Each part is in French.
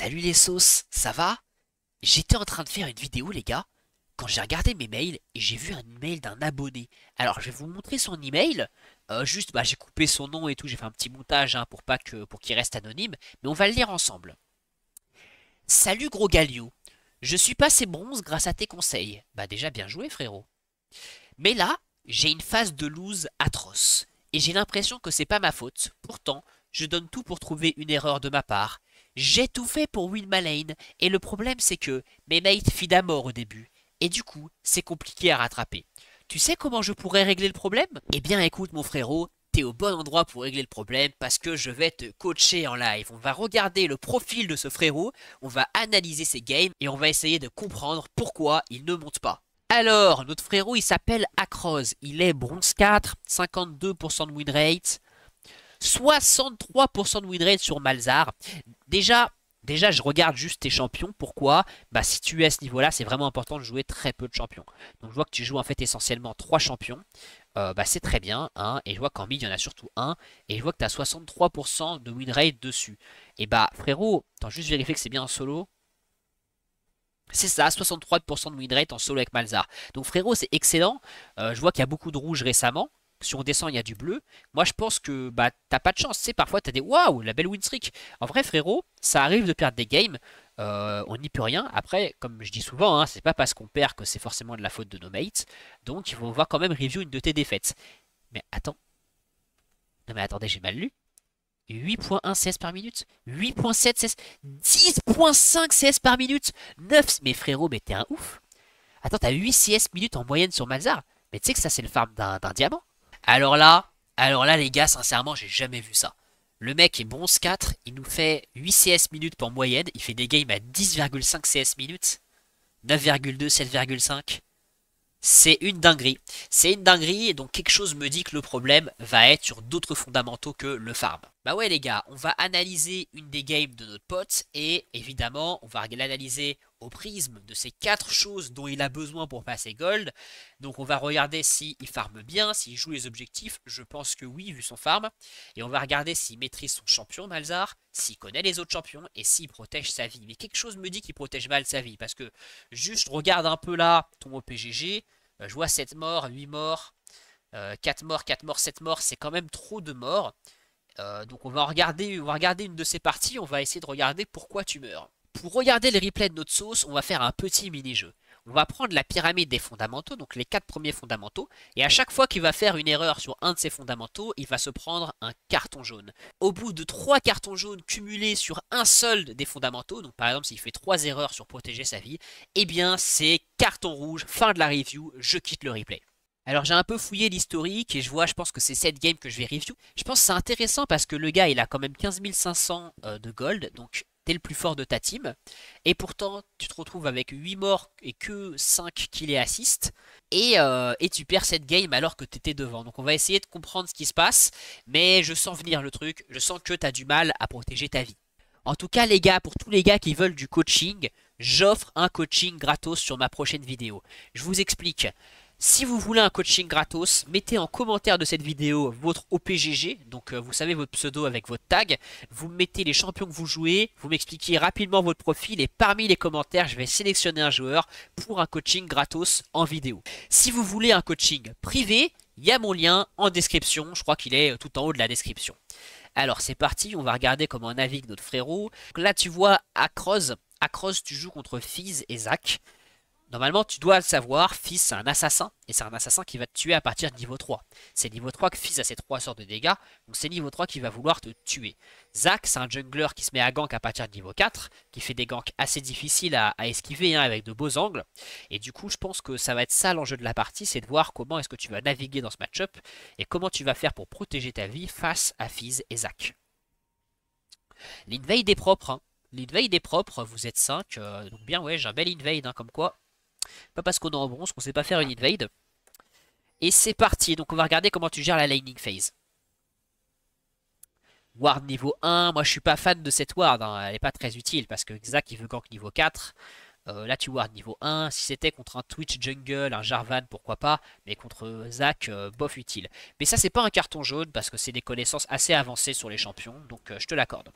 Salut les sauces, ça va? J'étais en train de faire une vidéo les gars, quand j'ai regardé mes mails et j'ai vu un email d'un abonné. Alors je vais vous montrer son email, juste j'ai coupé son nom et tout, j'ai fait un petit montage pour pas que pour qu'il reste anonyme, mais on va le lire ensemble. Salut gros Galio, je suis passé bronze grâce à tes conseils. Bah déjà bien joué frérot. Mais là, j'ai une phase de lose atroce. Et j'ai l'impression que c'est pas ma faute. Pourtant, je donne tout pour trouver une erreur de ma part. J'ai tout fait pour win ma lane. Et le problème c'est que mes mates feed à mort au début. Et du coup, c'est compliqué à rattraper. Tu sais comment je pourrais régler le problème? Eh bien écoute mon frérot, t'es au bon endroit pour régler le problème parce que je vais te coacher en live. On va regarder le profil de ce frérot, on va analyser ses games et on va essayer de comprendre pourquoi il ne monte pas. Alors, notre frérot, il s'appelle Acroz. Il est bronze 4, 52% de win rate, 63% de win rate sur Malzar. Déjà, je regarde juste tes champions. Pourquoi? Bah, si tu es à ce niveau-là, c'est vraiment important de jouer très peu de champions. Donc, je vois que tu joues en fait essentiellement 3 champions. C'est très bien, hein. Et je vois qu'en mid, il y en a surtout un. Et je vois que tu as 63% de win rate dessus. Et bah, frérot, attends, juste vérifier que c'est bien en solo. C'est ça, 63% de win rate en solo avec Malzar. Donc frérot, c'est excellent. Je vois qu'il y a beaucoup de rouge récemment. Si on descend, il y a du bleu. Moi, je pense que t'as pas de chance. Tu sais, parfois, t'as des waouh, la belle win streak. En vrai, frérot, ça arrive de perdre des games. On n'y peut rien. Après, comme je dis souvent, hein, c'est pas parce qu'on perd que c'est forcément de la faute de nos mates. Donc, il faut voir quand même review une de tes défaites. Mais attends. Non, mais attendez, j'ai mal lu. 8.1 CS par minute, 8.7 CS, 10.5 CS par minute, 9. Mais frérot, mais t'es un ouf. Attends, t'as 8 CS minutes en moyenne sur Malzar. Mais tu sais que ça, c'est le farm d'un diamant. Alors là, les gars, sincèrement, j'ai jamais vu ça. Le mec est bronze 4, il nous fait 8 CS minutes pour moyenne, il fait des games à 10,5 CS minutes, 9,2, 7,5. C'est une dinguerie. C'est une dinguerie et donc quelque chose me dit que le problème va être sur d'autres fondamentaux que le farm. Bah ouais les gars, on va analyser une des games de notre pote et évidemment on va l'analyser au prisme de ces 4 choses dont il a besoin pour passer gold. Donc on va regarder s'il farme bien, s'il joue les objectifs, je pense que oui vu son farm. Et on va regarder s'il maîtrise son champion Malzar, s'il connaît les autres champions et s'il protège sa vie. Mais quelque chose me dit qu'il protège mal sa vie parce que juste regarde un peu là ton OPGG. Je vois 7 morts, 8 morts, 4 morts, 4 morts, 7 morts, c'est quand même trop de morts. Donc on va regarder une de ces parties, on va essayer de regarder pourquoi tu meurs. Pour regarder les replays de notre sauce, on va faire un petit mini-jeu. On va prendre la pyramide des fondamentaux, donc les 4 premiers fondamentaux, et à chaque fois qu'il va faire une erreur sur un de ces fondamentaux, il va se prendre un carton jaune. Au bout de 3 cartons jaunes cumulés sur un seul des fondamentaux, donc par exemple s'il fait 3 erreurs sur protéger sa vie, eh bien c'est carton rouge, fin de la review, je quitte le replay. Alors j'ai un peu fouillé l'historique et je pense que c'est cette game que je vais review. Je pense que c'est intéressant parce que le gars il a quand même 15 500 de gold, donc t'es le plus fort de ta team. Et pourtant tu te retrouves avec 8 morts et que 5 kills et assist. Et tu perds cette game alors que t'étais devant. Donc on va essayer de comprendre ce qui se passe. Mais je sens venir le truc, je sens que t'as du mal à protéger ta vie. En tout cas les gars, pour tous les gars qui veulent du coaching, j'offre un coaching gratos sur ma prochaine vidéo. Je vous explique. Si vous voulez un coaching gratos, mettez en commentaire de cette vidéo votre OPGG, donc vous savez votre pseudo avec votre tag, vous mettez les champions que vous jouez, vous m'expliquez rapidement votre profil et parmi les commentaires, je vais sélectionner un joueur pour un coaching gratos en vidéo. Si vous voulez un coaching privé, il y a mon lien en description, je crois qu'il est tout en haut de la description. Alors c'est parti, on va regarder comment navigue notre frérot. Là tu vois Acroz, Acroz tu joues contre Fizz et Zach. Normalement, tu dois le savoir, Fizz c'est un assassin, et c'est un assassin qui va te tuer à partir de niveau 3. C'est niveau 3 que Fizz a ses 3 sorts de dégâts, donc c'est niveau 3 qui va vouloir te tuer. Zac, c'est un jungler qui se met à gank à partir de niveau 4, qui fait des ganks assez difficiles à esquiver hein, avec de beaux angles. Et du coup, je pense que ça va être ça l'enjeu de la partie, c'est de voir comment est-ce que tu vas naviguer dans ce match-up, et comment tu vas faire pour protéger ta vie face à Fizz et Zac. L'invade est propre, hein. L'invade est propre, vous êtes 5, donc bien ouais, j'ai un bel invade, hein, comme quoi. Pas parce qu'on est en bronze qu'on sait pas faire une invade. Et c'est parti, donc on va regarder comment tu gères la laning phase. Ward niveau 1, moi je suis pas fan de cette ward, hein. Elle est pas très utile parce que Xac il veut gank niveau 4. Là tu ward niveau 1, si c'était contre un Twitch jungle, un Jarvan pourquoi pas, mais contre Zac, bof utile. Mais ça c'est pas un carton jaune parce que c'est des connaissances assez avancées sur les champions, donc je te l'accorde.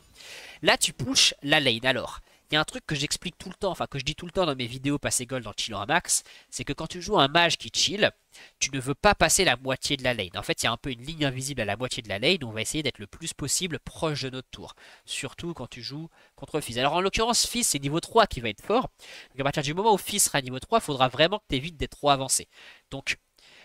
Là tu pushes la lane alors. Il y a un truc que j'explique tout le temps, enfin que je dis tout le temps dans mes vidéos passé gold dans Chillant à Max, c'est que quand tu joues un mage qui chill, tu ne veux pas passer la moitié de la lane. En fait, il y a un peu une ligne invisible à la moitié de la lane, où on va essayer d'être le plus possible proche de notre tour. Surtout quand tu joues contre Fizz. Alors en l'occurrence, Fizz c'est niveau 3 qui va être fort. Donc à partir du moment où Fizz sera niveau 3, il faudra vraiment que tu évites d'être trop avancé. Donc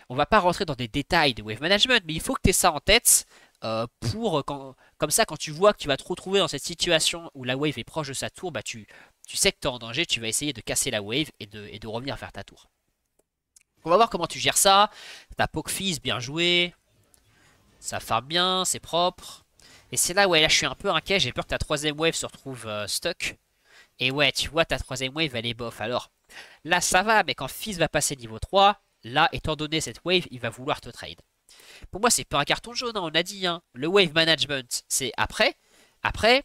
on va pas rentrer dans des détails de wave management, mais il faut que tu aies ça en tête comme ça, quand tu vois que tu vas te retrouver dans cette situation où la wave est proche de sa tour, bah tu sais que tu es en danger, tu vas essayer de casser la wave et de revenir vers ta tour. On va voir comment tu gères ça. Ta poke Fizz, bien joué. Ça farm bien, c'est propre. Et c'est là, ouais, là je suis un peu inquiet, j'ai peur que ta troisième wave se retrouve stuck. Et ouais, tu vois, ta troisième wave, elle est bof. Alors, là ça va, mais quand Fizz va passer niveau 3, là, étant donné cette wave, il va vouloir te trade. Pour moi, c'est pas un carton jaune, hein, on a dit. Hein. Le wave management, c'est après. Après,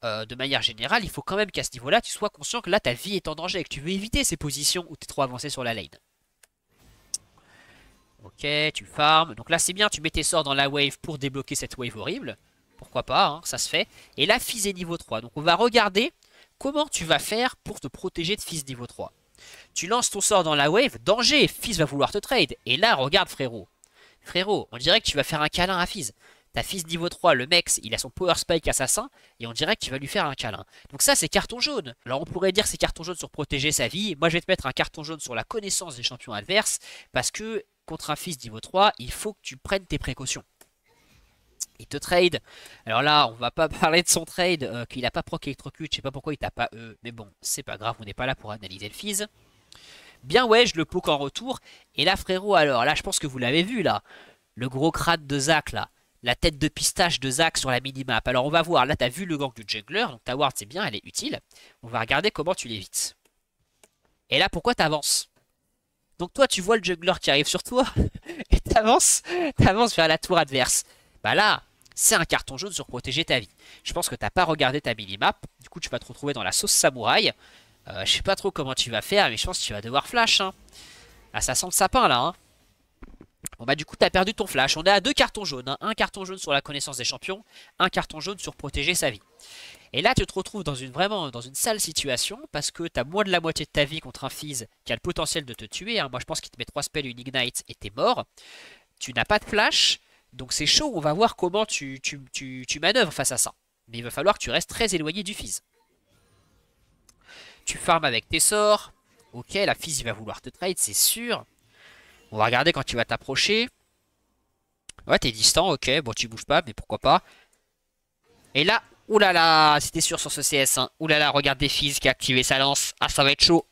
de manière générale, il faut quand même qu'à ce niveau-là, tu sois conscient que là, ta vie est en danger et que tu veux éviter ces positions où tu es trop avancé sur la lane. Ok, tu farmes. Donc là, c'est bien, tu mets tes sorts dans la wave pour débloquer cette wave horrible. Pourquoi pas, hein, ça se fait. Et là, Fizz est niveau 3. Donc on va regarder comment tu vas faire pour te protéger de Fizz niveau 3. Tu lances ton sort dans la wave, danger, Fizz va vouloir te trade. Et là, regarde frérot. Frérot, on dirait que tu vas faire un câlin à Fizz. Ta Fizz niveau 3, le mec, il a son power spike assassin, et on dirait que tu vas lui faire un câlin. Donc ça, c'est carton jaune. Alors on pourrait dire c'est carton jaune sur protéger sa vie. Moi, je vais te mettre un carton jaune sur la connaissance des champions adverses, parce que contre un Fizz niveau 3, il faut que tu prennes tes précautions. Il te trade. Alors là, on va pas parler de son trade, qu'il a pas proc électrocute, je sais pas pourquoi il t'a pas mais bon, c'est pas grave, on n'est pas là pour analyser le Fizz. Bien ouais, je le poke en retour. Et là, frérot, alors là, je pense que vous l'avez vu, là. Le gros crâne de Zac, là. La tête de pistache de Zac sur la minimap. Alors, on va voir. Là, t'as vu le gank du jungler. Donc, ta ward, c'est bien, elle est utile. On va regarder comment tu l'évites. Et là, pourquoi t'avances? Donc, toi, tu vois le jungler qui arrive sur toi. Et t'avances vers la tour adverse. Bah là, c'est un carton jaune sur protéger ta vie. Je pense que t'as pas regardé ta minimap. Du coup, tu vas te retrouver dans la sauce samouraï. Je sais pas trop comment tu vas faire, mais je pense que tu vas devoir flash. Hein. Ah, ça sent le sapin là. Hein. Bon bah du coup t'as perdu ton flash. On est à 2 cartons jaunes. Hein. Un carton jaune sur la connaissance des champions, un carton jaune sur protéger sa vie. Et là tu te retrouves vraiment dans une sale situation parce que t'as moins de la moitié de ta vie contre un Fizz qui a le potentiel de te tuer. Hein. Moi je pense qu'il te met 3 spells, une ignite et t'es mort. Tu n'as pas de flash, donc c'est chaud. On va voir comment tu manœuvres face à ça. Mais il va falloir que tu restes très éloigné du Fizz. Tu farmes avec tes sorts. Ok, la Fizz il va vouloir te trade, c'est sûr. On va regarder quand tu vas t'approcher. Ouais, t'es distant, ok. Bon, tu bouges pas, mais pourquoi pas. Et là, oulala, c'était sûr sur ce CS. Hein. Oulala, regarde des Fizz qui a activé sa lance. Ah, ça va être chaud.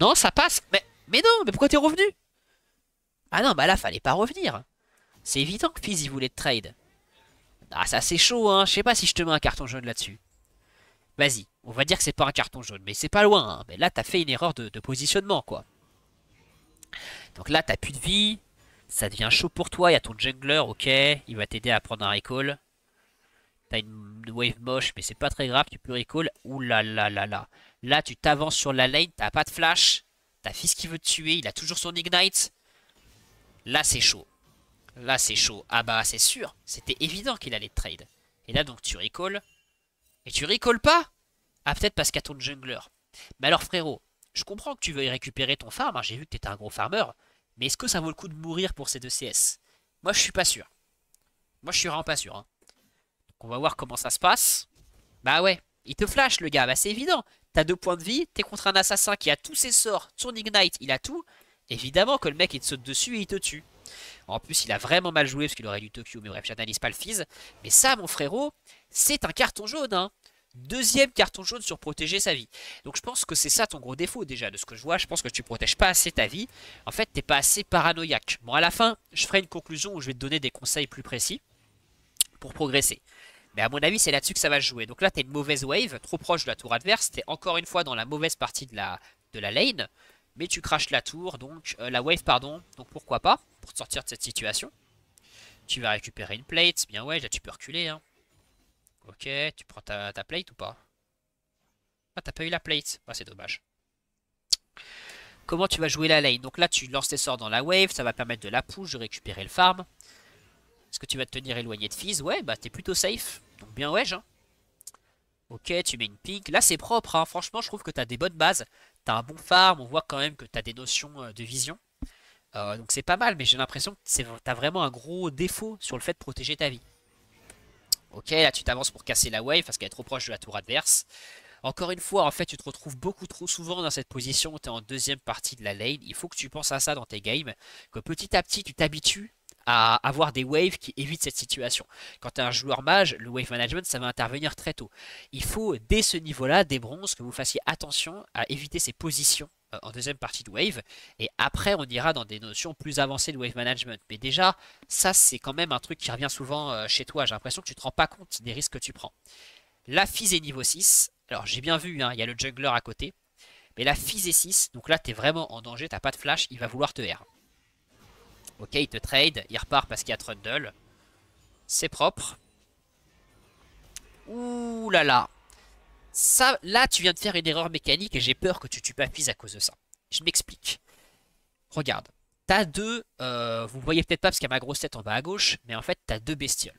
Non, ça passe. Mais non, mais pourquoi t'es revenu? Ah non, bah là, fallait pas revenir. C'est évident que Fizz il voulait te trade. Ah, ça c'est chaud, hein. Je sais pas si je te mets un carton jaune là-dessus. Vas-y, on va dire que c'est pas un carton jaune, mais c'est pas loin. Hein. Mais là, t'as fait une erreur de positionnement, quoi. Donc là, t'as plus de vie. Ça devient chaud pour toi. Il y a ton jungler, ok. Il va t'aider à prendre un recall. T'as une wave moche, mais c'est pas très grave. Tu peux recall. Ouh là là là là. Là, tu t'avances sur la lane. T'as pas de flash. T'as Fizz qui veut te tuer. Il a toujours son ignite. Là, c'est chaud. Là, c'est chaud. Ah bah, c'est sûr. C'était évident qu'il allait te trade. Et là, donc, tu recall. Et tu recall pas? Ah, peut-être parce qu'il y a ton jungler. Mais alors, frérot, je comprends que tu veuilles récupérer ton farm. Hein, j'ai vu que t'étais un gros farmer. Mais est-ce que ça vaut le coup de mourir pour ces 2 CS? Moi, je suis pas sûr. Moi, je suis vraiment pas sûr. Hein. Donc, on va voir comment ça se passe. Bah ouais, il te flash, le gars. Bah, c'est évident. T'as 2 points de vie. T'es contre un assassin qui a tous ses sorts. Son ignite, il a tout. Évidemment que le mec, il te saute dessus et il te tue. En plus, il a vraiment mal joué parce qu'il aurait dû Tokyo. Mais bref, j'analyse pas le Fizz. Mais ça, mon frérot, c'est un carton jaune. Hein. Deuxième carton jaune sur protéger sa vie. Donc je pense que c'est ça ton gros défaut déjà de ce que je vois. Je pense que tu protèges pas assez ta vie. En fait, t'es pas assez paranoïaque. Bon, à la fin, je ferai une conclusion où je vais te donner des conseils plus précis pour progresser. Mais à mon avis, c'est là-dessus que ça va se jouer. Donc là, t'as une mauvaise wave, trop proche de la tour adverse. T'es encore une fois dans la mauvaise partie de la lane. Mais tu craches la tour, donc la wave, pardon. Donc pourquoi pas, pour te sortir de cette situation. Tu vas récupérer une plate. Bien ouais, là tu peux reculer, hein. Ok, tu prends ta plate ou pas? Ah, t'as pas eu la plate. Ah, c'est dommage. Comment tu vas jouer la lane? Donc là, tu lances tes sorts dans la wave. Ça va permettre de la push, de récupérer le farm. Est-ce que tu vas te tenir éloigné de Fizz? Ouais, bah t'es plutôt safe. Donc bien ouais, hein. Ok, tu mets une pink. Là, c'est propre, hein. Franchement, je trouve que tu as des bonnes bases. Tu as un bon farm. On voit quand même que tu as des notions de vision. Donc c'est pas mal, mais j'ai l'impression que tu as vraiment un gros défaut sur le fait de protéger ta vie. Ok, là tu t'avances pour casser la wave parce qu'elle est trop proche de la tour adverse. Encore une fois, en fait, tu te retrouves beaucoup trop souvent dans cette position où tu es en deuxième partie de la lane. Il faut que tu penses à ça dans tes games, que petit à petit, tu t'habitues à avoir des waves qui évitent cette situation. Quand tu es un joueur mage, le wave management, ça va intervenir très tôt. Il faut, dès ce niveau-là, des bronzes, que vous fassiez attention à éviter ces positions en deuxième partie de wave. Et après, on ira dans des notions plus avancées de wave management. Mais déjà, ça, c'est quand même un truc qui revient souvent chez toi. J'ai l'impression que tu te rends pas compte des risques que tu prends. La Fizz est niveau 6. Alors j'ai bien vu, hein, il y a le jungler à côté. Mais la Fizz est 6. Donc là, tu es vraiment en danger. T'as pas de flash. Il va vouloir te R. Ok, il te trade. Il repart parce qu'il y a Trundle. C'est propre. Ouh là là. Ça, là, tu viens de faire une erreur mécanique et j'ai peur que tu tues pas Fizz à cause de ça. Je m'explique. Regarde. T'as deux... vous voyez peut-être pas parce qu'il y a ma grosse tête en bas à gauche. Mais en fait, t'as deux bestioles.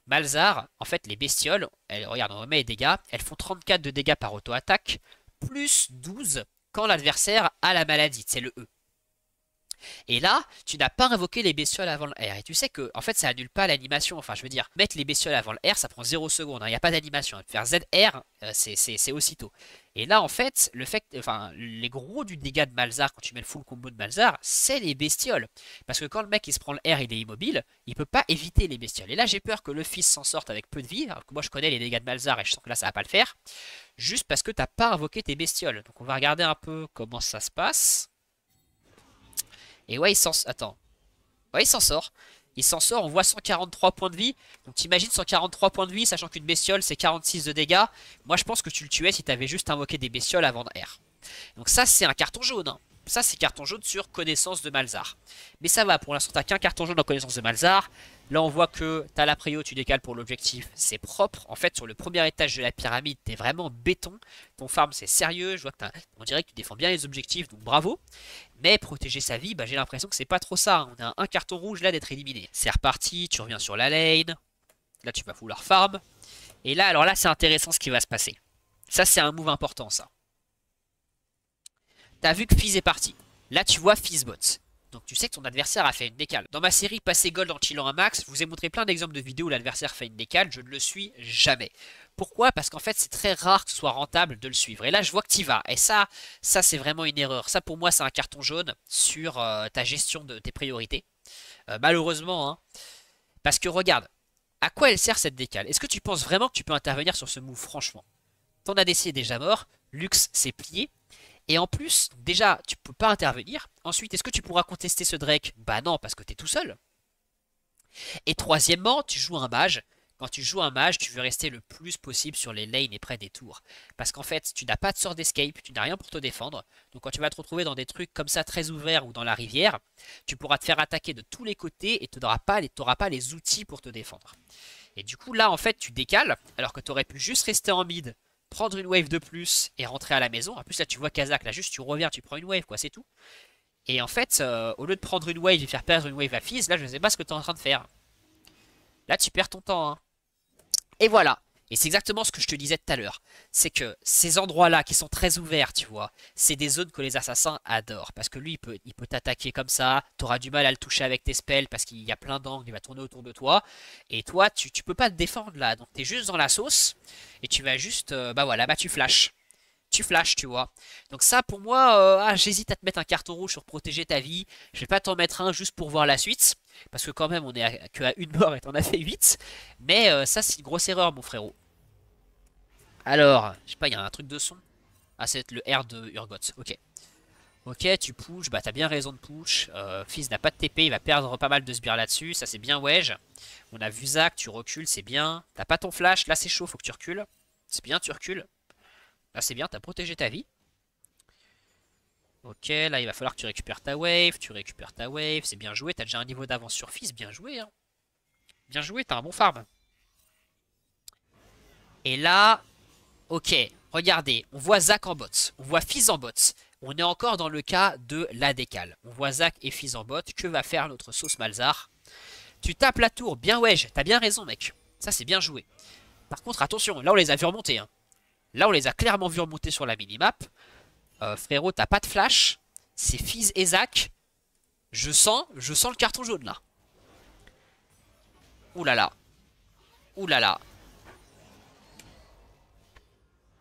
Malzar, en fait, les bestioles, regarde, on remet les dégâts, elles font 34 de dégâts par auto-attaque, plus 12 quand l'adversaire a la maladie, c'est le E. Et là, tu n'as pas invoqué les bestioles avant le R. Et tu sais que, en fait, ça annule pas l'animation. Enfin, je veux dire, mettre les bestioles avant le R, ça prend 0 secondes. Il n'y a pas d'animation. Faire ZR, c'est aussitôt. Et là, en fait, enfin, les gros du dégât de Malzar, quand tu mets le full combo de Malzar, c'est les bestioles. Parce que quand le mec il se prend le R, il est immobile, il peut pas éviter les bestioles. Et là, j'ai peur que le fils s'en sorte avec peu de vie. Alors que moi, je connais les dégâts de Malzar et je sens que là, ça va pas le faire. Juste parce que t'as pas invoqué tes bestioles. Donc, on va regarder un peu comment ça se passe. Et ouais, il s'en... Attends. Ouais, il s'en sort. Il s'en sort, on voit 143 points de vie. Donc t'imagines 143 points de vie, sachant qu'une bestiole c'est 46 de dégâts. Moi je pense que tu le tuais si t'avais juste invoqué des bestioles avant de R. Donc ça c'est un carton jaune. Hein. Ça c'est carton jaune sur connaissance de Malzar. Mais ça va, pour l'instant t'as qu'un carton jaune en connaissance de Malzar. Là on voit que t'as la prio, tu décales pour l'objectif, c'est propre. En fait sur le premier étage de la pyramide t'es vraiment béton. Ton farm c'est sérieux, je vois que on dirait que tu défends bien les objectifs, donc bravo. Mais protéger sa vie, bah, j'ai l'impression que c'est pas trop ça. On a un carton rouge là d'être éliminé. C'est reparti, tu reviens sur la lane. Là tu vas vouloir farm. Et là, alors là c'est intéressant ce qui va se passer. Ça c'est un move important ça. T'as vu que Fizz est parti. Là tu vois Fizz bot. Donc tu sais que ton adversaire a fait une décale. Dans ma série Passer Gold en chillant un max, je vous ai montré plein d'exemples de vidéos où l'adversaire fait une décale, je ne le suis jamais. Pourquoi? Parce qu'en fait c'est très rare que ce soit rentable de le suivre. Et là je vois que tu y vas. Et ça c'est vraiment une erreur. Ça pour moi c'est un carton jaune sur ta gestion de tes priorités. Malheureusement, hein. Parce que regarde, à quoi elle sert cette décale? Est-ce que tu penses vraiment que tu peux intervenir sur ce move franchement? Ton ADC est déjà mort, Lux s'est plié. Et en plus, déjà, tu peux pas intervenir. Ensuite, est-ce que tu pourras contester ce Drake? Bah non, parce que t'es tout seul. Et troisièmement, tu joues un mage. Quand tu joues un mage, tu veux rester le plus possible sur les lanes et près des tours. Parce qu'en fait, tu n'as pas de sort d'escape, tu n'as rien pour te défendre. Donc quand tu vas te retrouver dans des trucs comme ça très ouverts ou dans la rivière, tu pourras te faire attaquer de tous les côtés et tu n'auras pas les outils pour te défendre. Et du coup, là, en fait, tu décales, alors que tu aurais pu juste rester en mid, prendre une wave de plus et rentrer à la maison. En plus, là, tu vois Kazakh, là, juste tu reviens, tu prends une wave, quoi, c'est tout. Et en fait, au lieu de prendre une wave et faire perdre une wave à Fizz, là, je ne sais pas ce que tu es en train de faire. Là, tu perds ton temps, hein. Et voilà. Et c'est exactement ce que je te disais tout à l'heure. C'est que ces endroits-là qui sont très ouverts, tu vois, c'est des zones que les assassins adorent. Parce que lui, il peut t'attaquer comme ça. Tu auras du mal à le toucher avec tes spells parce qu'il y a plein d'angles, il va tourner autour de toi. Et toi, tu peux pas te défendre là. Donc tu es juste dans la sauce. Et tu vas juste, bah voilà, bah tu flashes. Tu flashes, tu vois. Donc ça, pour moi, j'hésite à te mettre un carton rouge sur protéger ta vie. Je vais pas t'en mettre un juste pour voir la suite. Parce que quand même, on est que à une mort et t'en as fait 8. Mais ça, c'est une grosse erreur, mon frérot. Alors, je sais pas, il y a un truc de son. Ah, c'est le R de Urgot. Ok. Ok, tu push. Bah, t'as bien raison de push. Fizz n'a pas de TP, il va perdre pas mal de sbires là-dessus. Ça, c'est bien wedge. On a vu Zach, tu recules, c'est bien. T'as pas ton flash, là, c'est chaud, faut que tu recules. C'est bien, tu recules. Là, c'est bien, t'as protégé ta vie. Ok, là, il va falloir que tu récupères ta wave. Tu récupères ta wave, c'est bien joué. T'as déjà un niveau d'avance sur Fizz, bien joué, hein. Bien joué, t'as un bon farm. Et là, ok, regardez, on voit Zach en bot, on voit Fizz en bot. On est encore dans le cas de la décale. On voit Zach et Fizz en bot. Que va faire notre sauce Malzar? Tu tapes la tour, bien wedge, t'as bien raison mec. Ça c'est bien joué. Par contre attention, là on les a vu remonter. Hein. Là, on les a clairement vus remonter sur la minimap. Frérot, t'as pas de flash. C'est Fizz et Zach. Je sens le carton jaune là. Ouh là là. Ouh là là.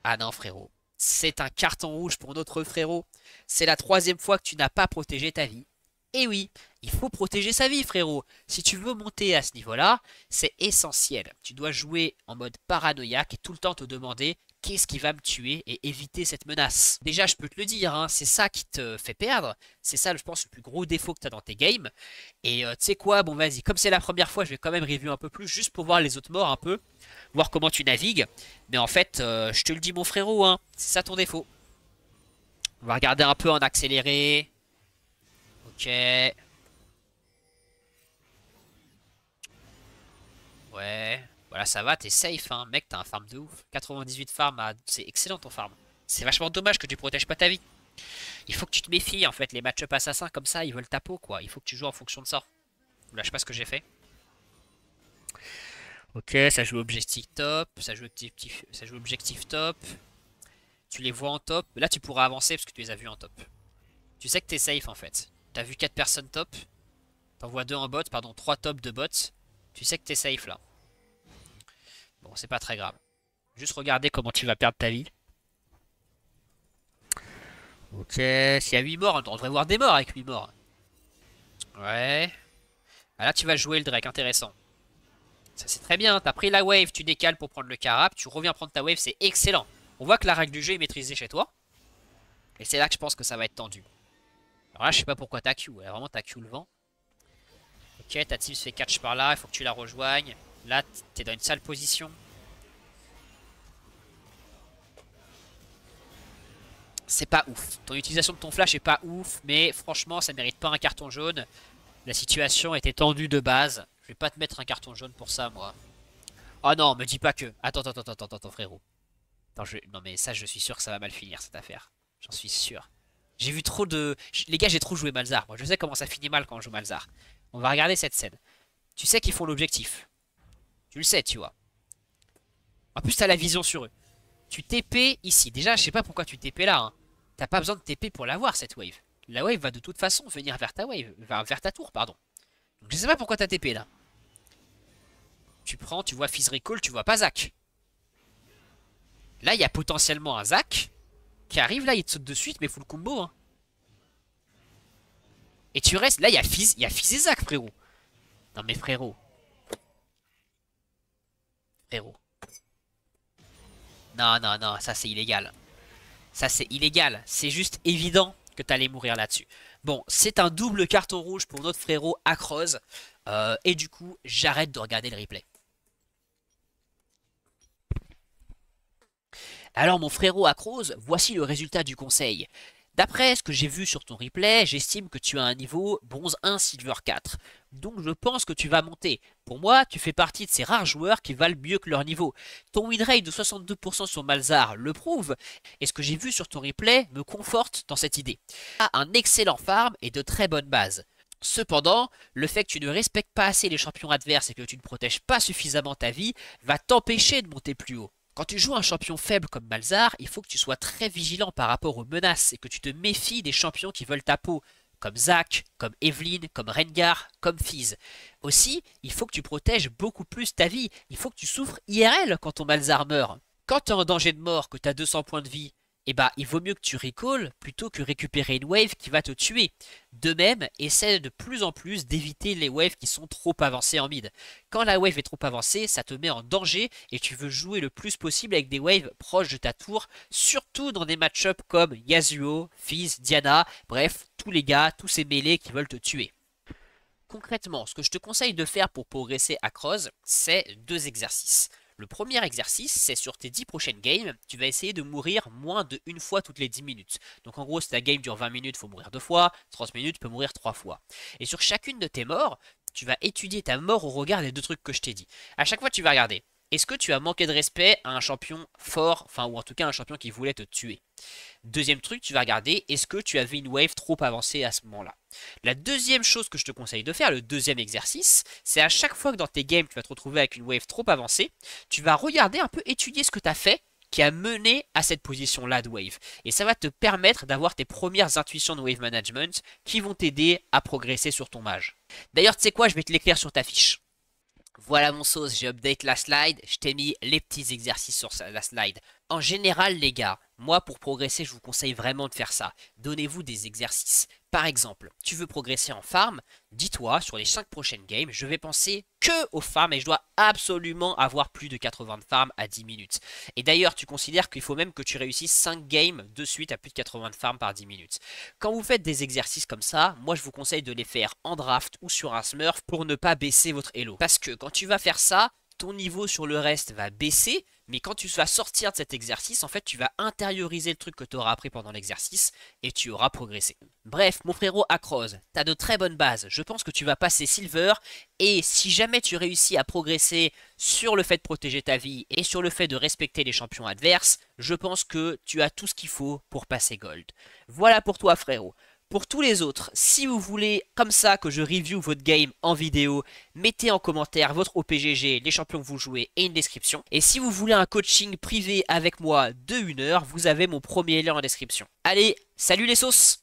Ah non, frérot. C'est un carton rouge pour notre frérot. C'est la 3e fois que tu n'as pas protégé ta vie. Et oui, il faut protéger sa vie, frérot. Si tu veux monter à ce niveau-là, c'est essentiel. Tu dois jouer en mode paranoïaque et tout le temps te demander qu'est-ce qui va me tuer et éviter cette menace. Déjà, je peux te le dire, hein, c'est ça qui te fait perdre. C'est ça, je pense, le plus gros défaut que tu as dans tes games. Et tu sais quoi, bon vas-y, comme c'est la première fois, je vais quand même review un peu plus, juste pour voir les autres morts un peu, voir comment tu navigues. Mais en fait, je te le dis mon frérot, hein, c'est ça ton défaut. On va regarder un peu en accéléré. Ok. Ouais. Voilà, ça va, t'es safe, hein. Mec, t'as un farm de ouf. 98 farm, c'est excellent ton farm. C'est vachement dommage que tu protèges pas ta vie. Il faut que tu te méfies, en fait. Les match-up assassins comme ça, ils veulent ta peau, quoi. Il faut que tu joues en fonction de ça. Là, je sais pas ce que j'ai fait. Ok, ça joue objectif top. Ça joue objectif top. Tu les vois en top. Là, tu pourras avancer parce que tu les as vus en top. Tu sais que t'es safe, en fait. T'as vu 4 personnes top. T'en vois 2 en bot, pardon, 3 top de bot. Tu sais que t'es safe, là. Bon, c'est pas très grave. Juste regarder comment tu vas perdre ta vie. Ok, s'il y a 8 morts, on devrait voir des morts avec 8 morts. Ouais. Ah, là, tu vas jouer le Drake, intéressant. Ça, c'est très bien. T'as pris la wave, tu décales pour prendre le carap. Tu reviens prendre ta wave, c'est excellent. On voit que la règle du jeu est maîtrisée chez toi. Et c'est là que je pense que ça va être tendu. Alors là, je sais pas pourquoi t'as Q. Ouais, vraiment, t'as Q le vent. Ok, ta team se fait catch par là. Il faut que tu la rejoignes. Là, t'es dans une sale position. C'est pas ouf. Ton utilisation de ton flash est pas ouf. Mais franchement, ça mérite pas un carton jaune. La situation était tendue de base. Je vais pas te mettre un carton jaune pour ça, moi. Oh non, me dis pas que. Attends, frérot. Attends, non, mais ça, je suis sûr que ça va mal finir, cette affaire. J'en suis sûr. J'ai vu trop de... Les gars, j'ai trop joué Malzahar. Moi, je sais comment ça finit mal quand on joue Malzahar. On va regarder cette scène. Tu sais qu'ils font l'objectif. Tu le sais, tu vois. En plus, t'as la vision sur eux. Tu TP ici. Déjà, je sais pas pourquoi tu TP là. Hein. T'as pas besoin de TP pour l'avoir, cette wave. La wave va de toute façon venir vers ta wave. Vers ta tour, pardon. Donc, je sais pas pourquoi t'as TP là. Tu prends, tu vois Fizz Recall, tu vois pas Zach. Là, il y a potentiellement un Zach qui arrive là, il te saute de suite, mais full combo. Hein. Et tu restes. Là, il y a Fizz et Zach, frérot. Non, mais frérot. Frérot. Non, ça c'est illégal. Ça c'est illégal. C'est juste évident que t'allais mourir là-dessus. Bon, c'est un double carton rouge pour notre frérot Acrose. Et du coup, j'arrête de regarder le replay. Alors mon frérot Acrose, voici le résultat du conseil. D'après ce que j'ai vu sur ton replay, j'estime que tu as un niveau bronze 1 silver 4. Donc je pense que tu vas monter. Pour moi, tu fais partie de ces rares joueurs qui valent mieux que leur niveau. Ton win rate de 62% sur Malzahar le prouve, et ce que j'ai vu sur ton replay me conforte dans cette idée. Tu as un excellent farm et de très bonnes bases. Cependant, le fait que tu ne respectes pas assez les champions adverses et que tu ne protèges pas suffisamment ta vie va t'empêcher de monter plus haut. Quand tu joues un champion faible comme Malzahar, il faut que tu sois très vigilant par rapport aux menaces et que tu te méfies des champions qui veulent ta peau, comme Zac, comme Evelynn, comme Rengar, comme Fizz. Aussi, il faut que tu protèges beaucoup plus ta vie, il faut que tu souffres IRL quand ton Malzahar meurt. Quand tu es en danger de mort, que tu as 200 points de vie, eh bah, il vaut mieux que tu recalls plutôt que récupérer une wave qui va te tuer. De même, essaie de plus en plus d'éviter les waves qui sont trop avancées en mid. Quand la wave est trop avancée, ça te met en danger et tu veux jouer le plus possible avec des waves proches de ta tour, surtout dans des match-ups comme Yasuo, Fizz, Diana, bref, tous les gars, tous ces mêlés qui veulent te tuer. Concrètement, ce que je te conseille de faire pour progresser à Cross, c'est 2 exercices. Le premier exercice, c'est sur tes 10 prochaines games, tu vas essayer de mourir moins de 1 fois toutes les 10 minutes. Donc en gros, si ta game dure 20 minutes, il faut mourir 2 fois, 30 minutes, tu peux mourir 3 fois. Et sur chacune de tes morts, tu vas étudier ta mort au regard des 2 trucs que je t'ai dit. À chaque fois, tu vas regarder, est-ce que tu as manqué de respect à un champion fort, enfin ou en tout cas un champion qui voulait te tuer. Deuxième truc, tu vas regarder, est-ce que tu avais une wave trop avancée à ce moment-là. La deuxième chose que je te conseille de faire, le deuxième exercice, c'est à chaque fois que dans tes games tu vas te retrouver avec une wave trop avancée, tu vas regarder un peu, étudier ce que tu as fait qui a mené à cette position-là de wave. Et ça va te permettre d'avoir tes premières intuitions de wave management qui vont t'aider à progresser sur ton mage. D'ailleurs, tu sais quoi, je vais te l'écrire sur ta fiche. Voilà mon sauce, j'ai update la slide, je t'ai mis les petits exercices sur la slide. En général les gars, moi pour progresser je vous conseille vraiment de faire ça. Donnez-vous des exercices. Par exemple, tu veux progresser en farm, dis-toi sur les 5 prochaines games, je vais penser que aux farms et je dois absolument avoir plus de 80 de farm à 10 minutes. Et d'ailleurs tu considères qu'il faut même que tu réussisses 5 games de suite à plus de 80 de farm par 10 minutes. Quand vous faites des exercices comme ça, moi je vous conseille de les faire en draft ou sur un smurf pour ne pas baisser votre elo. Parce que quand tu vas faire ça, ton niveau sur le reste va baisser, mais quand tu vas sortir de cet exercice, en fait, tu vas intérioriser le truc que tu auras appris pendant l'exercice et tu auras progressé. Bref, mon frérot Acrose, t'as de très bonnes bases. Je pense que tu vas passer Silver et si jamais tu réussis à progresser sur le fait de protéger ta vie et sur le fait de respecter les champions adverses, je pense que tu as tout ce qu'il faut pour passer Gold. Voilà pour toi, frérot. Pour tous les autres, si vous voulez comme ça que je review votre game en vidéo, mettez en commentaire votre OPGG, les champions que vous jouez et une description. Et si vous voulez un coaching privé avec moi de 1 heure, vous avez mon premier lien en description. Allez, salut les sauces!